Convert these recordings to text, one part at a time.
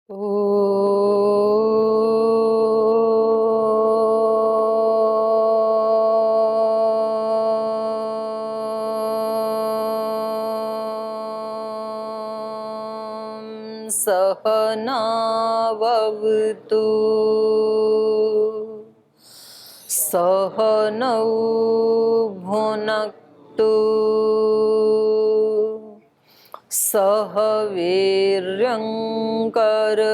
सहनावतु सहनौ भुनक्तु सह वीर्यं करवावहै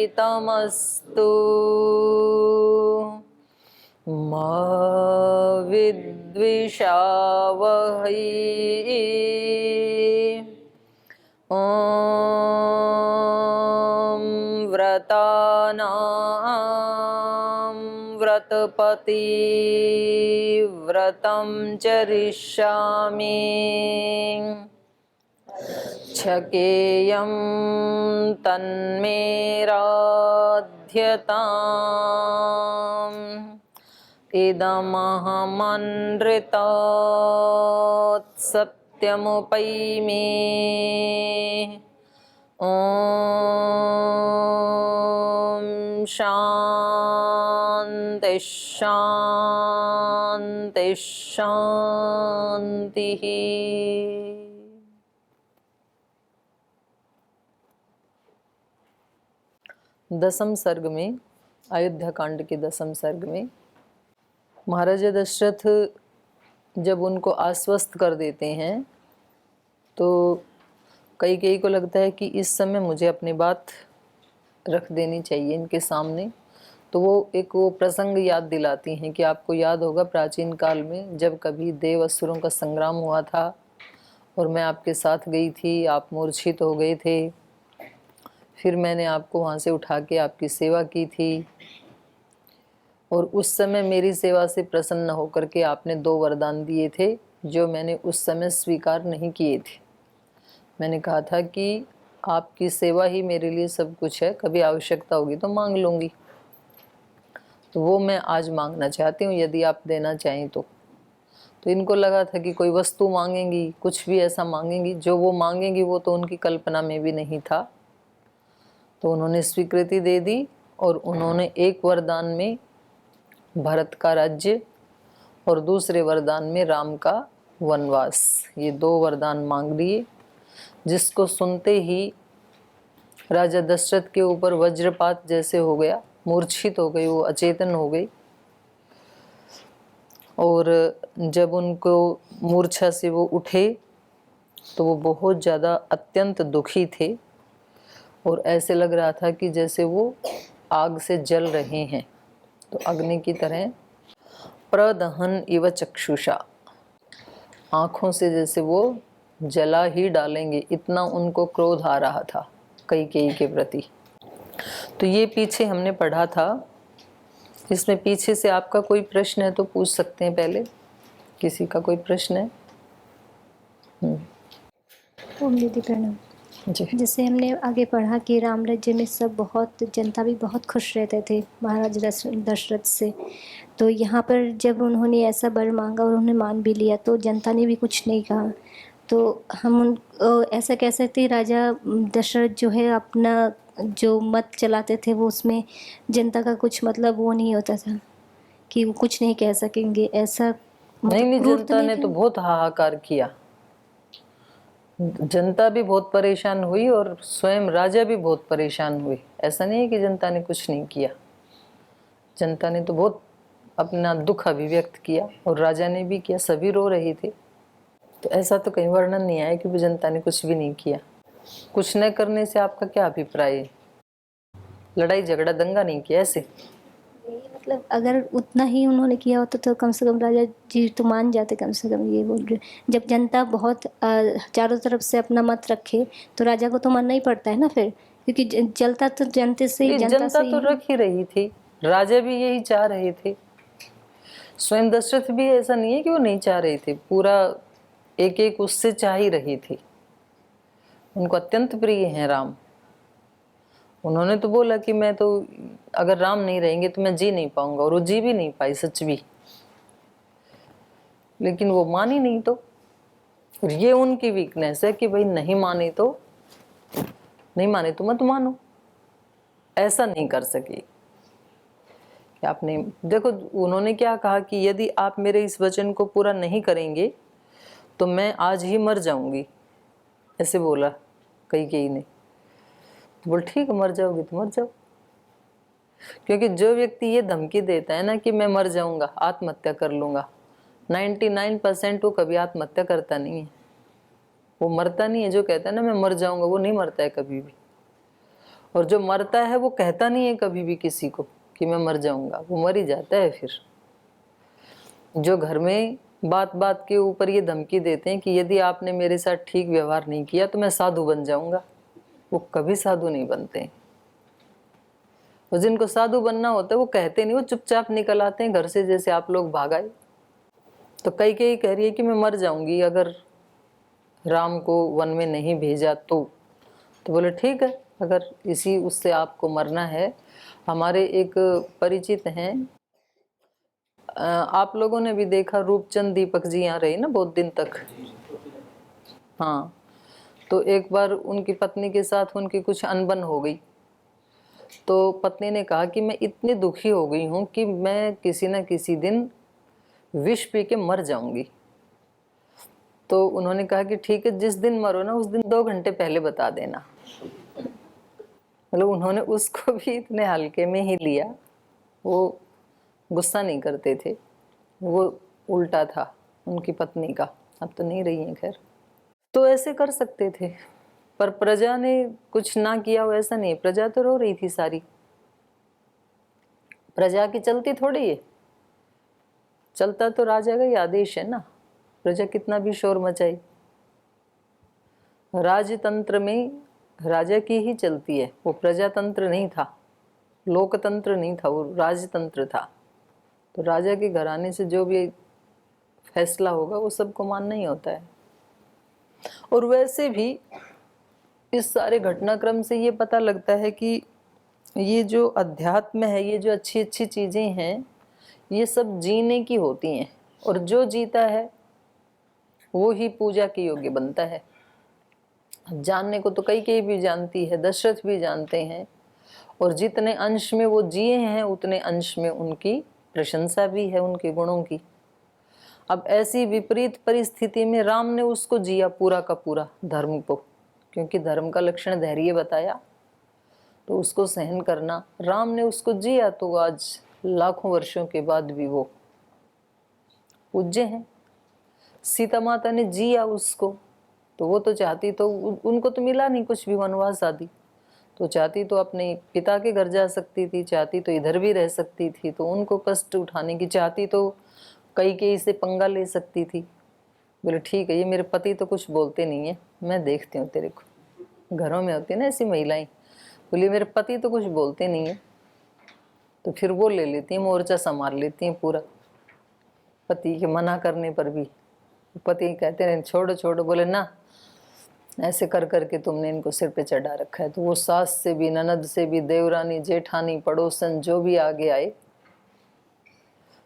तेजस्विनावधीतमस्तु मा विद्विषावहै। ॐ व्रतानां व्रतपति व्रतं चरिष्यामि छकेयं तन्मे राध्यताम् इदमहमनृतात् सत्यमुपैमि। ॐ शान्ति शान्ति शान्तिः। दसम सर्ग में, अयोध्या कांड के दसम सर्ग में महाराजा दशरथ जब उनको आश्वस्त कर देते हैं तो कई को लगता है कि इस समय मुझे अपनी बात रख देनी चाहिए इनके सामने। तो वो प्रसंग याद दिलाती हैं कि आपको याद होगा प्राचीन काल में जब कभी देव असुरों का संग्राम हुआ था और मैं आपके साथ गई थी, आप मूर्छित हो गए थे, फिर मैंने आपको वहाँ से उठा के आपकी सेवा की थी और उस समय मेरी सेवा से प्रसन्न होकर के आपने 2 वरदान दिए थे जो मैंने उस समय स्वीकार नहीं किए थे। मैंने कहा था कि आपकी सेवा ही मेरे लिए सब कुछ है, कभी आवश्यकता होगी तो मांग लूँगी। तो वो मैं आज मांगना चाहती हूँ, यदि आप देना चाहें तो इनको लगा था कि कोई वस्तु मांगेंगी, कुछ भी ऐसा मांगेंगी, जो वो मांगेंगी वो तो उनकी कल्पना में भी नहीं था। तो उन्होंने स्वीकृति दे दी और उन्होंने एक वरदान में भरत का राज्य और दूसरे वरदान में राम का वनवास, ये 2 वरदान मांग लिए, जिसको सुनते ही राजा दशरथ के ऊपर वज्रपात जैसे हो गया, मूर्छित हो गई, वो अचेतन हो गई। और जब उनको मूर्छा से वो उठे तो वो बहुत ज़्यादा अत्यंत दुखी थे और ऐसे लग रहा था कि जैसे वो आग से जल रहे हैं, तो अग्नि की तरह प्रदहन इव चक्षुषा, आँखों से जैसे वो जला ही डालेंगे, इतना उनको क्रोध आ रहा था कैकेयी के प्रति। तो ये पीछे हमने पढ़ा था। इसमें पीछे से आपका कोई प्रश्न है तो पूछ सकते हैं। पहले किसी का कोई प्रश्न है? ओम दीदी प्रणाम जी। जैसे हमने आगे पढ़ा कि राम राज्य में सब बहुत, जनता भी बहुत खुश रहते थे महाराज दशरथ से। तो यहाँ पर जब उन्होंने ऐसा वर मांगा और उन्होंने मान भी लिया तो जनता ने भी कुछ नहीं कहा। तो हम ऐसा कह सकते राजा दशरथ जो है अपना जो मत चलाते थे वो उसमें जनता का कुछ मतलब वो नहीं होता था कि वो कुछ नहीं कह सकेंगे, ऐसा नहीं, क्रूर जनता ने तो बहुत हाहाकार किया, जनता भी बहुत परेशान हुई और स्वयं राजा भी बहुत परेशान हुए। ऐसा नहीं है कि जनता ने कुछ नहीं किया, जनता ने तो बहुत अपना दुख अभिव्यक्त किया और राजा ने भी किया, सभी रो रहे थे। तो ऐसा तो कहीं वर्णन नहीं आया कि जनता ने कुछ भी नहीं किया। कुछ न करने से आपका क्या अभिप्राय है? लड़ाई झगड़ा दंगा नहीं किया ऐसे? मतलब अगर उतना ही उन्होंने किया होता तो कम से कम राजा जी तो मान जाते। कम से कम ये बोल रहे, जब जनता बहुत चारों तरफ से अपना मत रखे तो राजा को तो मानना ही पड़ता है ना फिर, क्योंकि चलता तो जनता से ही, जनता तो रख ही रही थी, राजा भी यही चाह रहे थे। स्वयं दशरथ भी ऐसा नहीं है कि वो नहीं चाह रहे थे, पूरा एक एक उससे चाह ही रही थी। उनको अत्यंत प्रिय हैं राम। उन्होंने तो बोला कि मैं तो अगर राम नहीं रहेंगे तो मैं जी नहीं पाऊंगा, और वो जी भी नहीं पाई, सच भी। लेकिन वो मानी नहीं। तो ये उनकी वीकनेस है कि भाई नहीं माने तो मत मानो, ऐसा नहीं कर सके। कि आपने देखो उन्होंने क्या कहा कि यदि आप मेरे इस वचन को पूरा नहीं करेंगे तो मैं आज ही मर जाऊंगी, ऐसे बोला कैकेयी ने। तो बोल ठीक है, मर जाओगी तो मर जाओ। क्योंकि जो व्यक्ति ये धमकी देता है ना कि मैं मर जाऊंगा, आत्महत्या कर लूंगा, 99% वो कभी आत्महत्या करता नहीं है, वो मरता नहीं है। जो कहता है ना मैं मर जाऊंगा, वो नहीं मरता है कभी भी। और जो मरता है वो कहता नहीं है कभी भी किसी को कि मैं मर जाऊंगा, वो मर ही जाता है। फिर जो घर में बात बात के ऊपर ये धमकी देते हैं कि यदि आपने मेरे साथ ठीक व्यवहार नहीं किया तो मैं साधु बन जाऊंगा, वो कभी साधु नहीं बनते हैं। और जिनको साधु बनना होता है वो कहते नहीं, वो चुपचाप निकल आते हैं घर से, जैसे आप लोग भाग आए। तो कैकेयी कह रही है कि मैं मर जाऊंगी अगर राम को वन में नहीं भेजा तो बोले ठीक है, अगर इसी उससे आपको मरना है। हमारे एक परिचित हैं, आप लोगों ने भी देखा, रूपचंद दीपक जी यहाँ रहे ना बहुत दिन तक। हाँ, तो एक बार उनकी पत्नी के साथ उनकी कुछ अनबन हो गई। तो पत्नी ने कहा कि मैं इतनी दुखी हो गई हूँ कि मैं किसी न किसी दिन विष पी के मर जाऊंगी। तो उन्होंने कहा कि ठीक है, जिस दिन मरो ना उस दिन 2 घंटे पहले बता देना। मतलब उन्होंने उसको भी इतने हल्के में ही लिया, वो गुस्सा नहीं करते थे। वो उल्टा था उनकी पत्नी का, अब तो नहीं रही है खैर। तो ऐसे कर सकते थे, पर प्रजा ने कुछ ना किया हो ऐसा नहीं। प्रजा तो रो रही थी सारी, प्रजा की चलती थोड़ी है, चलता तो राजा का ही आदेश है ना। प्रजा कितना भी शोर मचाई, राजतंत्र में राजा की ही चलती है, वो प्रजातंत्र नहीं था, लोकतंत्र नहीं था, वो राजतंत्र था। तो राजा के घराने से जो भी फैसला होगा वो सबको मानना ही होता है। और वैसे भी इस सारे घटनाक्रम से ये पता लगता है कि ये जो अध्यात्म है, ये जो अच्छी अच्छी चीज़ें हैं, ये सब जीने की होती हैं। और जो जीता है वो ही पूजा के योग्य बनता है। जानने को तो कैकेयी भी जानती है, दशरथ भी जानते हैं, और जितने अंश में वो जिए हैं उतने अंश में उनकी प्रशंसा भी है, उनके गुणों की। अब ऐसी विपरीत परिस्थिति में राम ने उसको जिया पूरा का पूरा धर्म को, क्योंकि धर्म का लक्षण धैर्य बताया, तो उसको सहन करना राम ने उसको जिया। तो आज लाखों वर्षों के बाद भी वो पूज्य हैं। सीता माता ने जिया उसको, तो वो तो चाहती तो उनको तो मिला नहीं कुछ भी वनवास आदि, तो चाहती तो अपने पिता के घर जा सकती थी, चाहती तो इधर भी रह सकती थी, तो उनको कष्ट उठाने की चाहती तो कैकेयी से पंगा ले सकती थी। बोले ठीक है, ये मेरे पति तो कुछ बोलते नहीं है, मैं देखती हूँ तेरे को। घरों में होती है ना ऐसी महिलाएं, बोली मेरे पति तो कुछ बोलते नहीं है, तो फिर वो ले लेती हैं, मोर्चा संभाल लेती हैं पूरा। पति के मना करने पर भी पति कहते हैं छोड़ो छोड़ो, बोले ना ऐसे कर करके तुमने इनको सिर पे चढ़ा रखा है। तो वो सास से भी, ननद से भी, देवरानी, जेठानी, पड़ोसन जो भी आगे आए,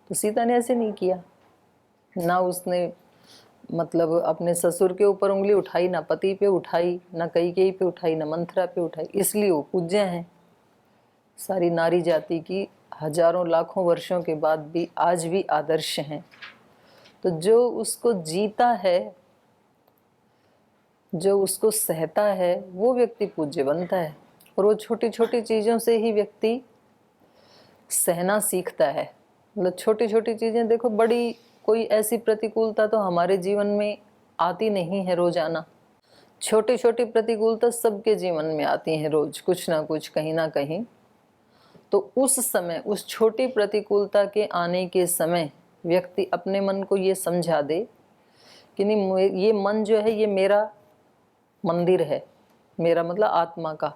तो सीता ने ऐसे नहीं किया ना। उसने मतलब अपने ससुर के ऊपर उंगली उठाई, ना पति पे उठाई, ना कैकेयी पे उठाई, ना मंथरा पे उठाई। इसलिए वो पूज्य हैं सारी नारी जाति की, हजारों लाखों वर्षों के बाद भी आज भी आदर्श हैं। तो जो उसको जीता है, जो उसको सहता है, वो व्यक्ति पूज्य बनता है। और वो छोटी छोटी चीज़ों से ही व्यक्ति सहना सीखता है। मतलब छोटी छोटी चीज़ें देखो, बड़ी कोई ऐसी प्रतिकूलता तो हमारे जीवन में आती नहीं है रोजाना। छोटी छोटी प्रतिकूलता सबके जीवन में आती हैं रोज, कुछ ना कुछ, कहीं ना कहीं। तो उस समय, उस छोटी प्रतिकूलता के आने के समय व्यक्ति अपने मन को ये समझा दे कि नहीं, ये मन जो है ये मेरा मंदिर है, मेरा मतलब आत्मा का,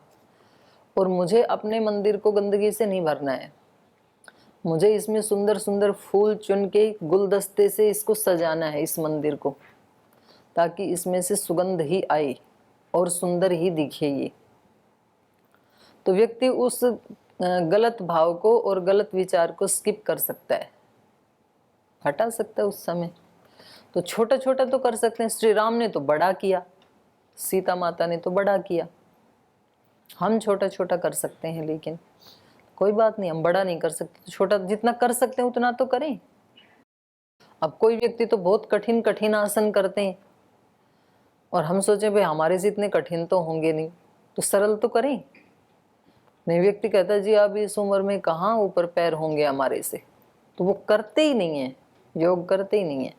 और मुझे अपने मंदिर को गंदगी से नहीं भरना है। मुझे इसमें सुंदर सुंदर फूल चुन के गुलदस्ते से इसको सजाना है, इस मंदिर को, ताकि इसमें से सुगंध ही आए और सुंदर ही दिखे ये। तो व्यक्ति उस गलत भाव को और गलत विचार को स्किप कर सकता है, हटा सकता है उस समय। तो छोटा छोटा तो कर सकते हैं। श्री राम ने तो बड़ा किया, सीता माता ने तो बड़ा किया, हम छोटा छोटा कर सकते हैं, लेकिन कोई बात नहीं, हम बड़ा नहीं कर सकते तो छोटा जितना कर सकते हैं उतना तो करें। अब कोई व्यक्ति तो बहुत कठिन कठिन आसन करते हैं और हम सोचें भाई हमारे से इतने कठिन तो होंगे नहीं, तो सरल तो करें। नहीं, व्यक्ति कहता है जी अब इस उम्र में कहाँ ऊपर पैर होंगे हमारे से, तो वो करते ही नहीं है, योग करते ही नहीं है।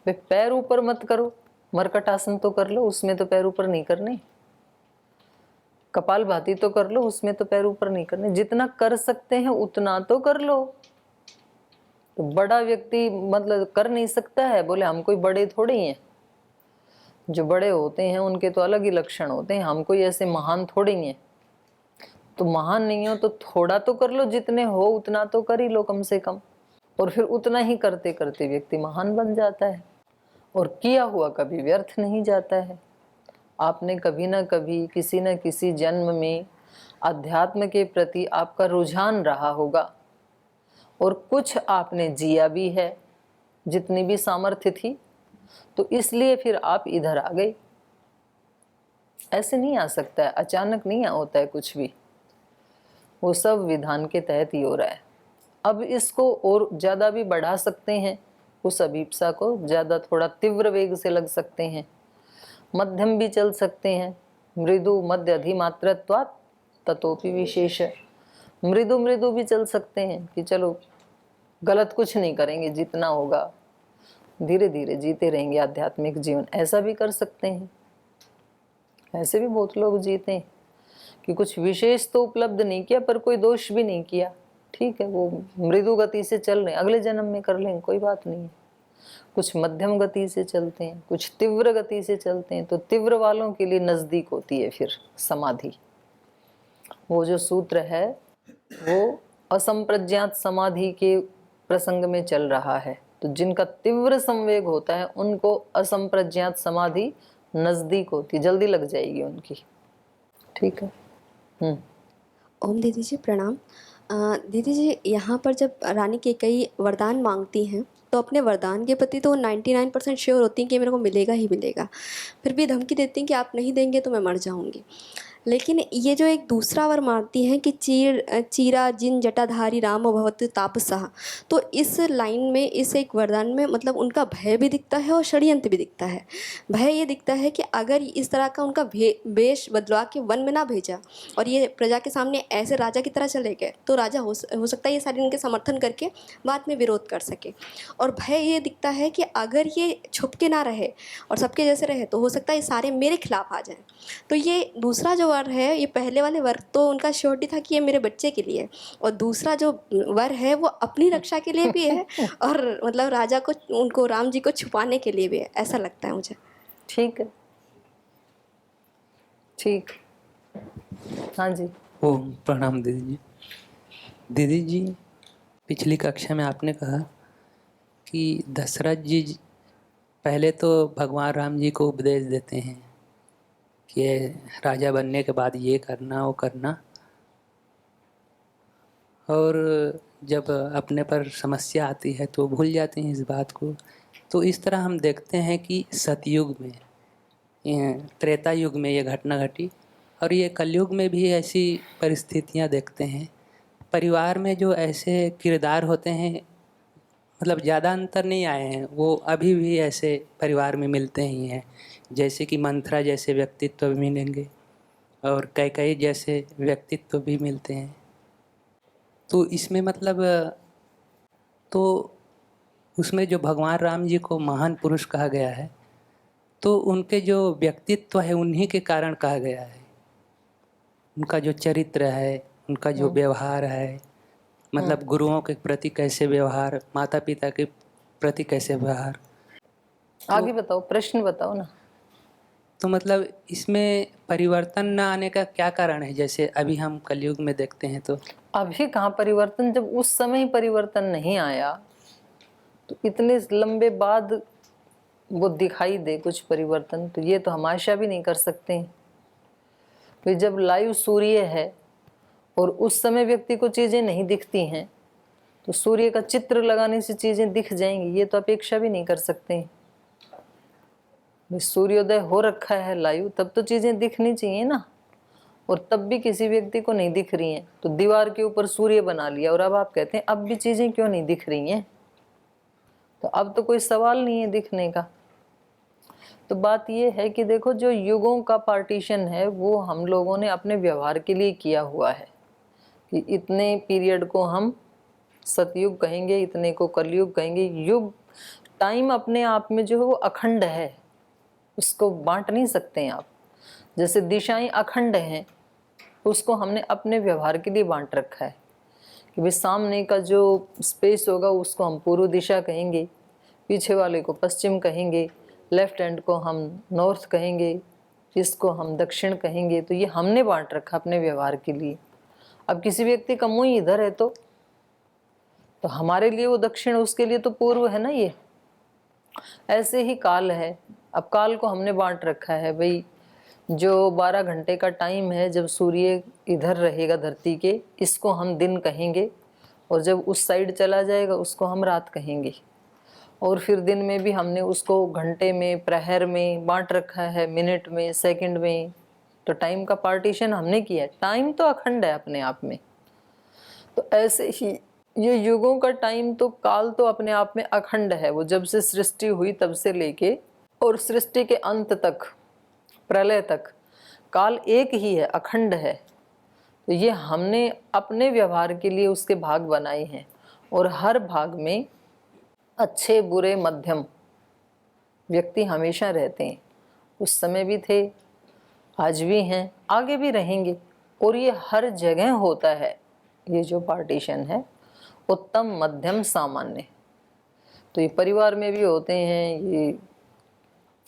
भाई पैर ऊपर मत करो, मरकट आसन तो कर लो, उसमें तो पैर ऊपर नहीं करने। कपालभाति तो कर लो, उसमें तो पैर ऊपर नहीं करने। जितना कर सकते हैं उतना तो कर लो। तो बड़ा व्यक्ति मतलब कर नहीं सकता है, बोले हम कोई बड़े थोड़े ही हैं। जो बड़े होते हैं उनके तो अलग ही लक्षण होते हैं, हम कोई ऐसे महान थोड़े ही हैं। तो महान नहीं हो तो थोड़ा तो कर लो, जितने हो उतना तो कर ही लो कम से कम। और फिर उतना ही करते करते व्यक्ति महान बन जाता है, और किया हुआ कभी व्यर्थ नहीं जाता है। आपने कभी ना कभी किसी न किसी जन्म में अध्यात्म के प्रति आपका रुझान रहा होगा, और कुछ आपने जिया भी है, जितनी भी सामर्थ्य थी, तो इसलिए फिर आप इधर आ गए। ऐसे नहीं आ सकता है, अचानक नहीं होता है कुछ भी, वो सब विधान के तहत ही हो रहा है। अब इसको और ज़्यादा भी बढ़ा सकते हैं, उस अभीप्सा को ज़्यादा थोड़ा तीव्र वेग से लग सकते हैं, मध्यम भी चल सकते हैं। मृदु मध्य अधिमात्रत्वात् ततोपि विशेष, मृदु मृदु भी चल सकते हैं कि चलो गलत कुछ नहीं करेंगे, जितना होगा धीरे धीरे जीते रहेंगे आध्यात्मिक जीवन, ऐसा भी कर सकते हैं। ऐसे भी बहुत लोग जीते हैं कि कुछ विशेष तो उपलब्ध नहीं किया पर कोई दोष भी नहीं किया, ठीक है, वो मृदु गति से चल रहे हैं, अगले जन्म में कर लेंगे, कोई बात नहीं है। कुछ मध्यम गति से चलते हैं, कुछ तीव्र गति से चलते हैं। तो तीव्र वालों के लिए नज़दीक होती है फिर समाधि। वो जो सूत्र है वो असंप्रज्ञात समाधि के प्रसंग में चल रहा है। तो जिनका तीव्र संवेग होता है उनको असंप्रज्ञात समाधि नज़दीक होती, जल्दी लग जाएगी उनकी। ठीक है। ओम दीदी जी प्रणाम। दीदी जी, यहाँ पर जब रानी केकई वरदान मांगती हैं तो अपने वरदान के प्रति तो 99% श्योर होती हैं कि मेरे को मिलेगा ही मिलेगा, फिर भी धमकी देती हैं कि आप नहीं देंगे तो मैं मर जाऊँगी। लेकिन ये जो एक दूसरा वर मारती हैं कि चीरा जिन जटाधारी राम भवत तापसः, तो इस लाइन में, इस एक वरदान में मतलब उनका भय भी दिखता है और षड्यंत्र भी दिखता है। भय ये दिखता है कि अगर इस तरह का उनका वेश बदलवा के वन में ना भेजा और ये प्रजा के सामने ऐसे राजा की तरह चले गए तो राजा हो सकता है ये सारे इनके समर्थन करके बाद में विरोध कर सके। और भय ये दिखता है कि अगर ये छुप के ना रहे और सबके जैसे रहे तो हो सकता है ये सारे मेरे खिलाफ आ जाएं। तो ये दूसरा जो वर है, ये पहले वाले वर तो उनका श्योरिटी था कि ये मेरे बच्चे के लिए, और दूसरा जो वर है वो अपनी रक्षा के लिए भी है और मतलब राजा को, उनको, राम जी को छुपाने के लिए भी है, ऐसा लगता है मुझे। ठीक है, ठीक। हाँ जी। ओम प्रणाम दीदी जी। दीदी जी, पिछली कक्षा में आपने कहा कि दशरथ जी पहले तो भगवान राम जी को उपदेश देते हैं कि राजा बनने के बाद ये करना वो करना, और जब अपने पर समस्या आती है तो भूल जाते हैं इस बात को। तो इस तरह हम देखते हैं कि सतयुग में, त्रेता युग में ये घटना घटी, और ये कलयुग में भी ऐसी परिस्थितियां देखते हैं। परिवार में जो ऐसे किरदार होते हैं, मतलब ज़्यादा अंतर नहीं आए हैं, वो अभी भी ऐसे परिवार में मिलते ही हैं। जैसे कि मंथरा जैसे व्यक्तित्व भी मिलेंगे और कैकेयी जैसे व्यक्तित्व भी मिलते हैं। तो इसमें मतलब, तो उसमें जो भगवान राम जी को महान पुरुष कहा गया है, तो उनके जो व्यक्तित्व है उन्हीं के कारण कहा गया है। उनका जो चरित्र है, उनका जो व्यवहार है, मतलब गुरुओं के प्रति कैसे व्यवहार, माता पिता के प्रति कैसे व्यवहार। आगे बताओ, प्रश्न बताओ ना। तो मतलब इसमें परिवर्तन न आने का क्या कारण है? जैसे अभी हम कलयुग में देखते हैं तो अभी कहाँ परिवर्तन, जब उस समय ही परिवर्तन नहीं आया तो इतने लंबे बाद वो दिखाई दे कुछ परिवर्तन, तो ये तो हम आशा भी नहीं कर सकते। फिर जब लाइव सूर्य है और उस समय व्यक्ति को चीज़ें नहीं दिखती हैं तो सूर्य का चित्र लगाने से चीज़ें दिख जाएंगी, ये तो अपेक्षा भी नहीं कर सकते। भाई सूर्योदय हो रखा है लाइव, तब तो चीज़ें दिखनी चाहिए ना, और तब भी किसी व्यक्ति को नहीं दिख रही हैं। तो दीवार के ऊपर सूर्य बना लिया और अब आप कहते हैं अब भी चीज़ें क्यों नहीं दिख रही हैं, तो अब तो कोई सवाल नहीं है दिखने का। तो बात ये है कि देखो, जो युगों का पार्टीशन है वो हम लोगों ने अपने व्यवहार के लिए किया हुआ है कि इतने पीरियड को हम सतयुग कहेंगे, इतने को कलयुग कहेंगे। युग टाइम अपने आप में जो है वो अखंड है, उसको बांट नहीं सकते हैं आप। जैसे दिशाएं अखंड हैं, उसको हमने अपने व्यवहार के लिए बांट रखा है कि भाई सामने का जो स्पेस होगा उसको हम पूर्व दिशा कहेंगे, पीछे वाले को पश्चिम कहेंगे, लेफ्ट हैंड को हम नॉर्थ कहेंगे, इसको हम दक्षिण कहेंगे। तो ये हमने बांट रखा अपने व्यवहार के लिए। अब किसी व्यक्ति का मुंह इधर है तो हमारे लिए वो दक्षिण, उसके लिए तो पूर्व है ना। ये ऐसे ही काल है। अब काल को हमने बांट रखा है, भाई जो 12 घंटे का टाइम है, जब सूर्य इधर रहेगा धरती के, इसको हम दिन कहेंगे, और जब उस साइड चला जाएगा उसको हम रात कहेंगे। और फिर दिन में भी हमने उसको घंटे में, प्रहर में बांट रखा है, मिनट में, सेकंड में। तो टाइम का पार्टीशन हमने किया है। टाइम तो अखंड है अपने आप में। तो ऐसे ही ये युगों का टाइम, तो काल तो अपने आप में अखंड है। वो जब से सृष्टि हुई तब से लेके और सृष्टि के अंत तक, प्रलय तक, काल एक ही है, अखंड है। तो ये हमने अपने व्यवहार के लिए उसके भाग बनाए हैं, और हर भाग में अच्छे बुरे मध्यम व्यक्ति हमेशा रहते हैं। उस समय भी थे, आज भी हैं, आगे भी रहेंगे। और ये हर जगह होता है। ये जो पार्टीशन है, उत्तम मध्यम सामान्य, तो ये परिवार में भी होते हैं, ये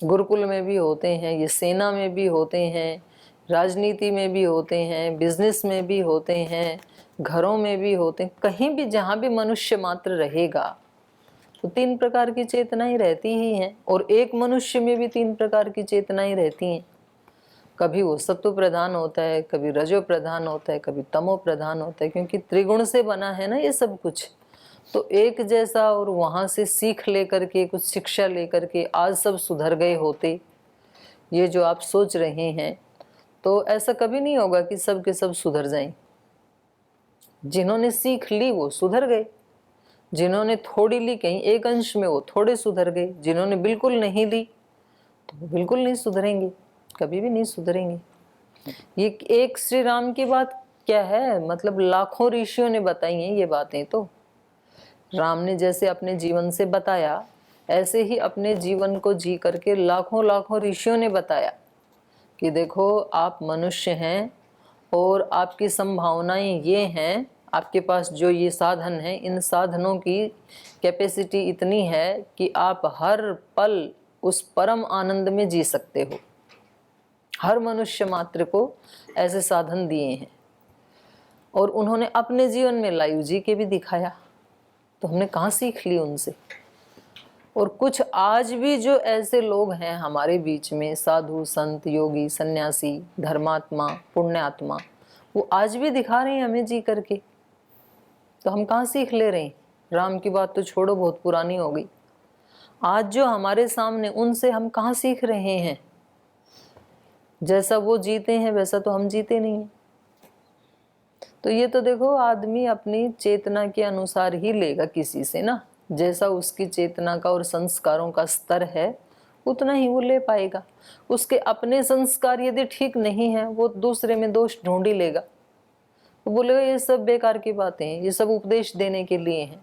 गुरुकुल में भी होते हैं, ये सेना में भी होते हैं, राजनीति में भी होते हैं, बिजनेस में भी होते हैं, घरों में भी होते हैं। कहीं भी जहाँ भी मनुष्य मात्र रहेगा तो 3 प्रकार की चेतनाएं रहती ही हैं। और एक मनुष्य में भी 3 प्रकार की चेतनाएं रहती हैं। कभी वो सत्व प्रधान होता है, कभी रजो प्रधान होता है, कभी तमो प्रधान होता है, क्योंकि त्रिगुण से बना है ना ये सब कुछ। तो एक जैसा, और वहाँ से सीख लेकर के, कुछ शिक्षा लेकर के आज सब सुधर गए होते, ये जो आप सोच रहे हैं, तो ऐसा कभी नहीं होगा कि सब के सब सुधर जाएं। जिन्होंने सीख ली वो सुधर गए, जिन्होंने थोड़ी ली कहीं एक अंश में वो थोड़े सुधर गए, जिन्होंने बिल्कुल नहीं ली तो वो बिल्कुल नहीं सुधरेंगे, कभी भी नहीं सुधरेंगे। ये एक श्री राम की बात क्या है, मतलब लाखों ऋषियों ने बताई हैं ये बातें। तो राम ने जैसे अपने जीवन से बताया, ऐसे ही अपने जीवन को जी करके लाखों लाखों ऋषियों ने बताया कि देखो आप मनुष्य हैं और आपकी संभावनाएं ये हैं, आपके पास जो ये साधन हैं, इन साधनों की कैपेसिटी इतनी है कि आप हर पल उस परम आनंद में जी सकते हो। हर मनुष्य मात्र को ऐसे साधन दिए हैं, और उन्होंने अपने जीवन में लाइव जी के भी दिखाया। तो हमने कहाँ सीख ली उनसे। और कुछ आज भी जो ऐसे लोग हैं हमारे बीच में, साधु संत योगी सन्यासी धर्मात्मा पुण्यात्मा, वो आज भी दिखा रहे हैं हमें जी करके। तो हम कहाँ सीख ले रहे हैं। राम की बात तो छोड़ो, बहुत पुरानी हो गई। आज जो हमारे सामने, उनसे हम कहाँ सीख रहे हैं। जैसा वो जीते हैं वैसा तो हम जीते नहीं हैं। तो ये तो देखो, आदमी अपनी चेतना के अनुसार ही लेगा किसी से ना, जैसा उसकी चेतना का और संस्कारों का स्तर है उतना ही वो ले पाएगा। उसके अपने संस्कार यदि ठीक नहीं है, वो दूसरे में दोष ढूंढ ही लेगा। वो बोलेगा ये सब बेकार की बातें हैं, ये सब उपदेश देने के लिए हैं,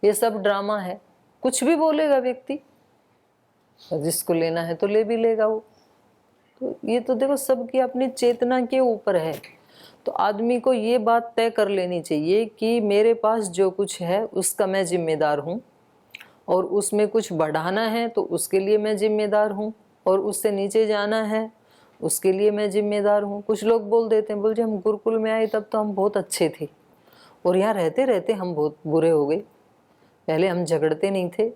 ये सब ड्रामा है। कुछ भी बोलेगा व्यक्ति, जिसको लेना है तो ले भी लेगा वो। तो ये तो देखो सबकी अपनी चेतना के ऊपर है। तो आदमी को ये बात तय कर लेनी चाहिए कि मेरे पास जो कुछ है उसका मैं जिम्मेदार हूँ, और उसमें कुछ बढ़ाना है तो उसके लिए मैं जिम्मेदार हूँ, और उससे नीचे जाना है उसके लिए मैं जिम्मेदार हूँ। कुछ लोग बोल देते हैं, बोलते हम गुरुकुल में आए तब तो हम बहुत अच्छे थे, और यहाँ रहते रहते हम बहुत बुरे हो गए। पहले हम झगड़ते नहीं थे,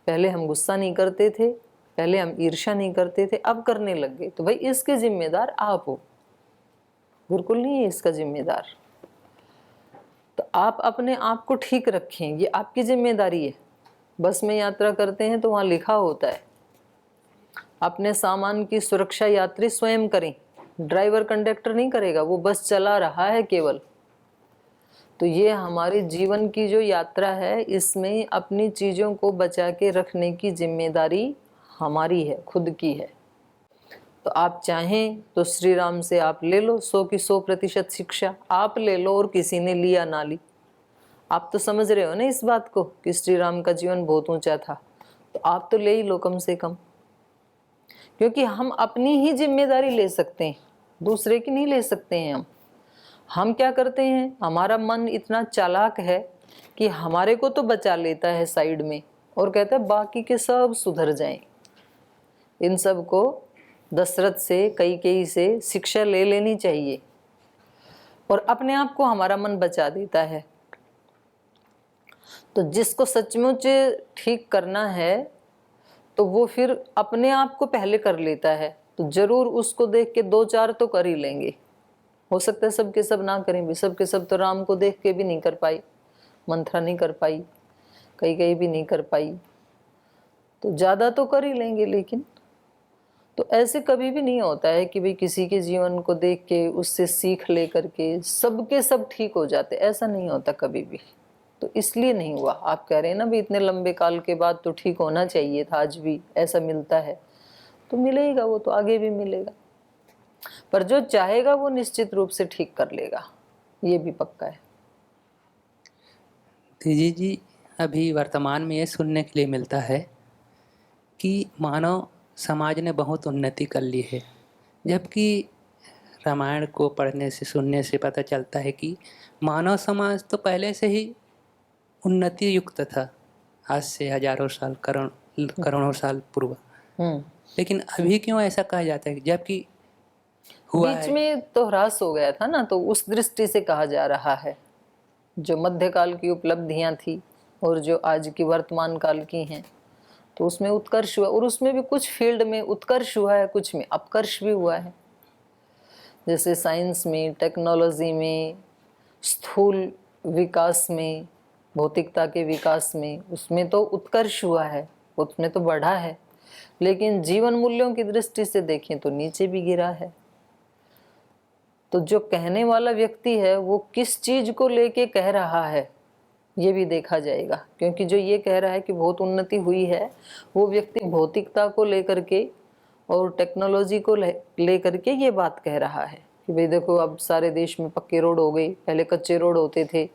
पहले हम गुस्सा नहीं करते थे, पहले हम ईर्ष्या नहीं करते थे, अब करने लग गए। तो भाई इसके जिम्मेदार आप हो, गुरुकुल नहीं है इसका जिम्मेदार। तो आप अपने आप को ठीक रखें, ये आपकी जिम्मेदारी है। बस में यात्रा करते हैं तो वहाँ लिखा होता है अपने सामान की सुरक्षा यात्री स्वयं करें, ड्राइवर कंडक्टर नहीं करेगा, वो बस चला रहा है केवल। तो ये हमारे जीवन की जो यात्रा है, इसमें अपनी चीज़ों को बचा के रखने की जिम्मेदारी हमारी है, खुद की है। तो आप चाहें तो श्री राम से आप ले लो 100 की 100% शिक्षा, आप ले लो और किसी ने लिया ना ली। आप तो समझ रहे हो ना इस बात को कि श्री राम का जीवन बहुत ऊंचा था, तो आप तो ले ही लो कम से कम, क्योंकि हम अपनी ही जिम्मेदारी ले सकते हैं, दूसरे की नहीं ले सकते हैं। हम क्या करते हैं, हमारा मन इतना चालाक है कि हमारे को तो बचा लेता है साइड में और कहता है बाकी के सब सुधर जाएं। इन सब को दशरथ से, कैकेयी से शिक्षा ले लेनी चाहिए, और अपने आप को हमारा मन बचा देता है। तो जिसको सचमुच ठीक करना है तो वो फिर अपने आप को पहले कर लेता है, तो जरूर उसको देख के 2-4 तो कर ही लेंगे। हो सकता है सबके सब ना करें भी, सबके सब तो राम को देख के भी नहीं कर पाई, मंथरा नहीं कर पाई, कैकेयी भी नहीं कर पाई, तो ज़्यादा तो कर ही लेंगे। लेकिन तो ऐसे कभी भी नहीं होता है कि भाई किसी के जीवन को देख के उससे सीख ले करके सबके सब ठीक हो जाते, ऐसा नहीं होता कभी भी। तो इसलिए नहीं हुआ। आप कह रहे हैं ना भी इतने लंबे काल के बाद तो ठीक होना चाहिए था, आज भी ऐसा मिलता है तो मिलेगा, वो तो आगे भी मिलेगा, पर जो चाहेगा वो निश्चित रूप से ठीक कर लेगा, ये भी पक्का है। तेजी जी, अभी वर्तमान में ये सुनने के लिए मिलता है कि मानव समाज ने बहुत उन्नति कर ली है, जबकि रामायण को पढ़ने से, सुनने से पता चलता है कि मानव समाज तो पहले से ही उन्नति युक्त था, आज से हजारों साल, करोड़ों साल पूर्व। लेकिन अभी क्यों ऐसा कहा जाता है, जबकि हुआ बीच में तो ह्रास हो गया था ना, तो उस दृष्टि से कहा जा रहा है। जो मध्यकाल की उपलब्धियां थी और जो आज की वर्तमान काल की हैं, तो उसमें उत्कर्ष हुआ, और उसमें भी कुछ फील्ड में उत्कर्ष हुआ है, कुछ में अपकर्ष भी हुआ है। जैसे साइंस में, टेक्नोलॉजी में, स्थूल विकास में, भौतिकता के विकास में, उसमें तो उत्कर्ष हुआ है, उसमें तो बढ़ा है। लेकिन जीवन मूल्यों की दृष्टि से देखें तो नीचे भी गिरा है। तो जो कहने वाला व्यक्ति है वो किस चीज को लेके कह रहा है, ये भी देखा जाएगा। क्योंकि जो ये कह रहा है कि बहुत उन्नति हुई है, वो व्यक्ति भौतिकता को लेकर के और टेक्नोलॉजी को लेकर के ये बात कह रहा है कि भाई देखो अब सारे देश में पक्के रोड हो गए, पहले कच्चे रोड होते थे,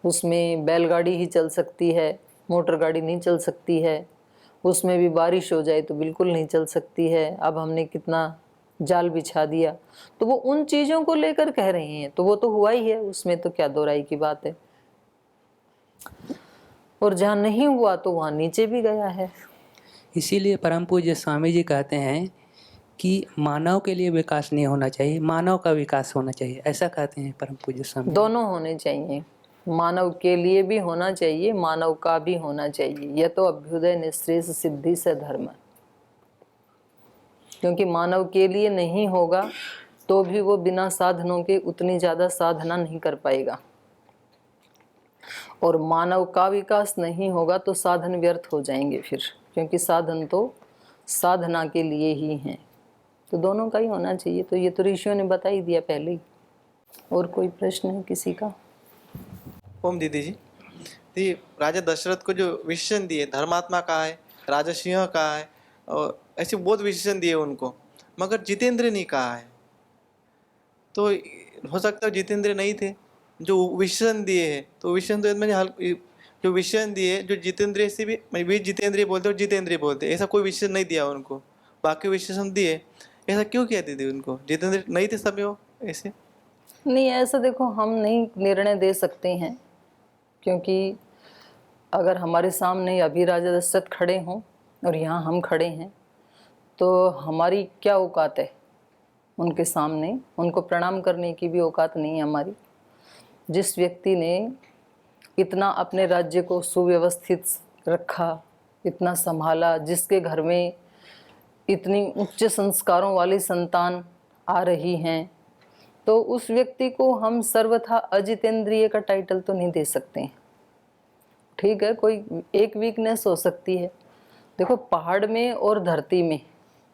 उसमें बैलगाड़ी ही चल सकती है, मोटर गाड़ी नहीं चल सकती है, उसमें भी बारिश हो जाए तो बिल्कुल नहीं चल सकती है, अब हमने कितना जाल बिछा दिया। तो वो उन चीज़ों को लेकर कह रहे हैं, तो वो तो हुआ ही है, उसमें तो क्या दो राय की बात है। और जहाँ नहीं हुआ तो वहाँ नीचे भी गया है। इसीलिए परम पूज्य स्वामी जी कहते हैं कि मानव के लिए विकास नहीं होना चाहिए, मानव का विकास होना चाहिए, ऐसा कहते हैं परम पूज्य स्वामी। दोनों होने चाहिए, मानव के लिए भी होना चाहिए, मानव का भी होना चाहिए। यह तो अभ्युदय निःश्रेष सिद्धि से धर्म, क्योंकि मानव के लिए नहीं होगा तो भी वो बिना साधनों के उतनी ज़्यादा साधना नहीं कर पाएगा, और मानव का विकास नहीं होगा तो साधन व्यर्थ हो जाएंगे फिर, क्योंकि साधन तो साधना के लिए ही हैं। तो दोनों का ही होना चाहिए। तो ये तो ऋषियों ने बता ही दिया पहले ही। और कोई प्रश्न है किसी का? ओम दीदी जी, दी राजा दशरथ को जो विशेषण दिए, धर्मात्मा कहा है, राजसिंह कहा है, और ऐसे बहुत विशेषण दिए उनको, मगर जितेंद्र नहीं कहा है। तो हो सकता है जितेंद्र नहीं थे जो विशेषण दिए हैं, तो विशेषण तो मैंने जो विशेषण दिए, जो जितेंद्रिय से भी जितेंद्रिय बोलते और जितेंद्रिय बोलते, ऐसा कोई विशेषण नहीं दिया उनको, बाकी विशेषण दिए। ऐसा क्यों किया दीदी उनको? जितेंद्र नहीं थे सभी वो ऐसे? नहीं, ऐसा देखो हम नहीं निर्णय दे सकते हैं, क्योंकि अगर हमारे सामने अभी राजा दशरथ खड़े हों और यहाँ हम खड़े हैं तो हमारी क्या औकात है उनके सामने? उनको प्रणाम करने की भी औकात नहीं है हमारी। जिस व्यक्ति ने इतना अपने राज्य को सुव्यवस्थित रखा, इतना संभाला, जिसके घर में इतनी उच्च संस्कारों वाली संतान आ रही हैं, तो उस व्यक्ति को हम सर्वथा अजितेंद्रिय का टाइटल तो नहीं दे सकते हैं। ठीक है, कोई एक वीकनेस हो सकती है। देखो, पहाड़ में और धरती में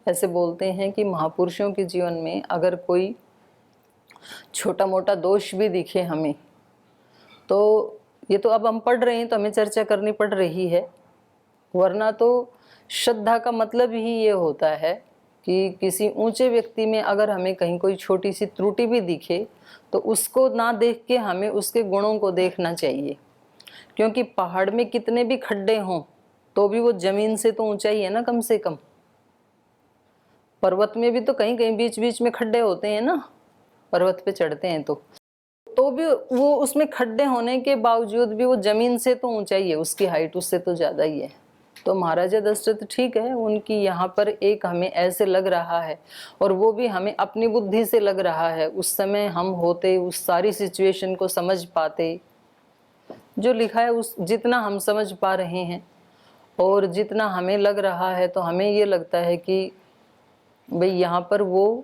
ऐसे बोलते हैं कि महापुरुषों के जीवन में अगर कोई छोटा मोटा दोष भी दिखे हमें, तो ये तो अब हम पढ़ रहे हैं तो हमें चर्चा करनी पड़ रही है, वरना तो श्रद्धा का मतलब ही ये होता है कि किसी ऊंचे व्यक्ति में अगर हमें कहीं कोई छोटी सी त्रुटि भी दिखे तो उसको ना देख के हमें उसके गुणों को देखना चाहिए। क्योंकि पहाड़ में कितने भी खड्डे हों तो भी वो जमीन से तो ऊंचा ही है ना, कम से कम। पर्वत में भी तो कहीं कहीं बीच बीच में खड्डे होते हैं ना, पर्वत पे चढ़ते हैं तो भी वो उसमें खड्डे होने के बावजूद भी वो जमीन से तो ऊंचा ही है, उसकी हाइट उससे तो ज़्यादा ही है। तो महाराजा दशरथ ठीक है, उनकी यहाँ पर एक हमें ऐसे लग रहा है, और वो भी हमें अपनी बुद्धि से लग रहा है। उस समय हम होते उस सारी सिचुएशन को समझ पाते, जो लिखा है उस जितना हम समझ पा रहे हैं और जितना हमें लग रहा है, तो हमें ये लगता है कि भाई यहाँ पर वो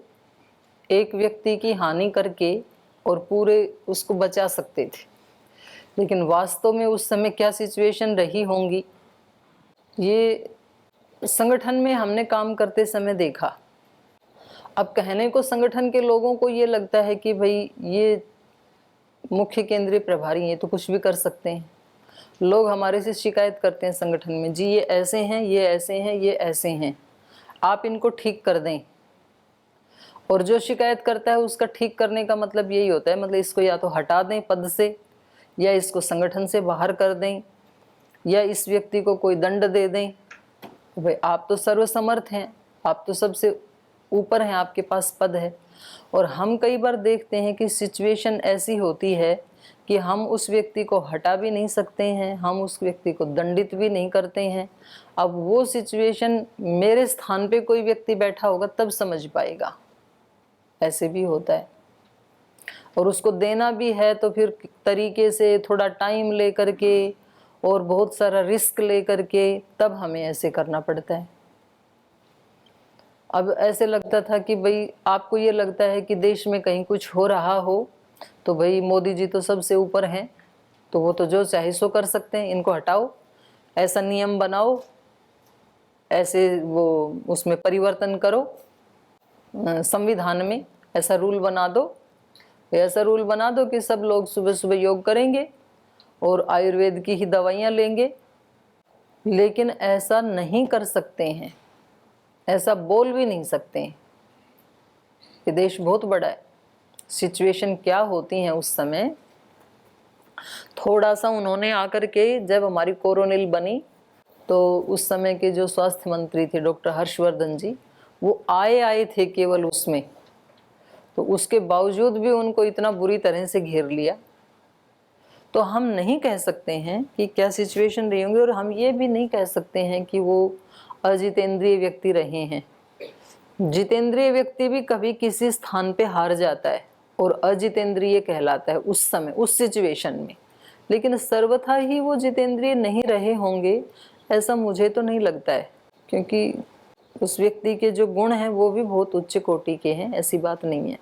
एक व्यक्ति की हानि करके और पूरे उसको बचा सकते थे। लेकिन वास्तव में उस समय क्या सिचुएशन रही होंगी, ये संगठन में हमने काम करते समय देखा। अब कहने को संगठन के लोगों को ये लगता है कि भाई ये मुख्य केंद्रीय प्रभारी हैं तो कुछ भी कर सकते हैं। लोग हमारे से शिकायत करते हैं संगठन में, जी ये ऐसे हैं, ये ऐसे हैं, ये ऐसे हैं, आप इनको ठीक कर दें। और जो शिकायत करता है उसका ठीक करने का मतलब यही होता है, मतलब इसको या तो हटा दें पद से, या इसको संगठन से बाहर कर दें, या इस व्यक्ति को कोई दंड दे दें। भाई आप तो सर्वसमर्थ हैं, आप तो सबसे ऊपर हैं, आपके पास पद है। और हम कई बार देखते हैं कि सिचुएशन ऐसी होती है कि हम उस व्यक्ति को हटा भी नहीं सकते हैं, हम उस व्यक्ति को दंडित भी नहीं करते हैं। अब वो सिचुएशन मेरे स्थान पे कोई व्यक्ति बैठा होगा तब समझ पाएगा, ऐसे भी होता है। और उसको देना भी है तो फिर तरीके से थोड़ा टाइम ले करके और बहुत सारा रिस्क ले करके तब हमें ऐसे करना पड़ता है। अब ऐसे लगता था कि भाई आपको ये लगता है कि देश में कहीं कुछ हो रहा हो तो भाई मोदी जी तो सबसे ऊपर हैं, तो वो तो जो चाहे सो कर सकते हैं, इनको हटाओ, ऐसा नियम बनाओ, ऐसे वो उसमें परिवर्तन करो, संविधान में ऐसा रूल बना दो, ऐसा रूल बना दो कि सब लोग सुबह सुबह योग करेंगे और आयुर्वेद की ही दवाइयाँ लेंगे। लेकिन ऐसा नहीं कर सकते हैं, ऐसा बोल भी नहीं सकते हैं कि देश बहुत बड़ा है। सिचुएशन क्या होती है उस समय, थोड़ा सा उन्होंने आकर के जब हमारी कोरोनिल बनी तो उस समय के जो स्वास्थ्य मंत्री थे डॉक्टर हर्षवर्धन जी, वो आए थे केवल उसमें, तो उसके बावजूद भी उनको इतना बुरी तरह से घेर लिया। तो हम नहीं कह सकते हैं कि क्या सिचुएशन रही होंगी, और हम ये भी नहीं कह सकते हैं कि वो अजितेंद्रिय व्यक्ति रहे हैं। जितेंद्रिय व्यक्ति भी कभी किसी स्थान पे हार जाता है और अजितेंद्रिय कहलाता है उस समय उस सिचुएशन में। लेकिन सर्वथा ही वो जितेंद्रिय नहीं रहे होंगे ऐसा मुझे तो नहीं लगता है, क्योंकि उस व्यक्ति के जो गुण हैं वो भी बहुत उच्च कोटि के हैं, ऐसी बात नहीं है।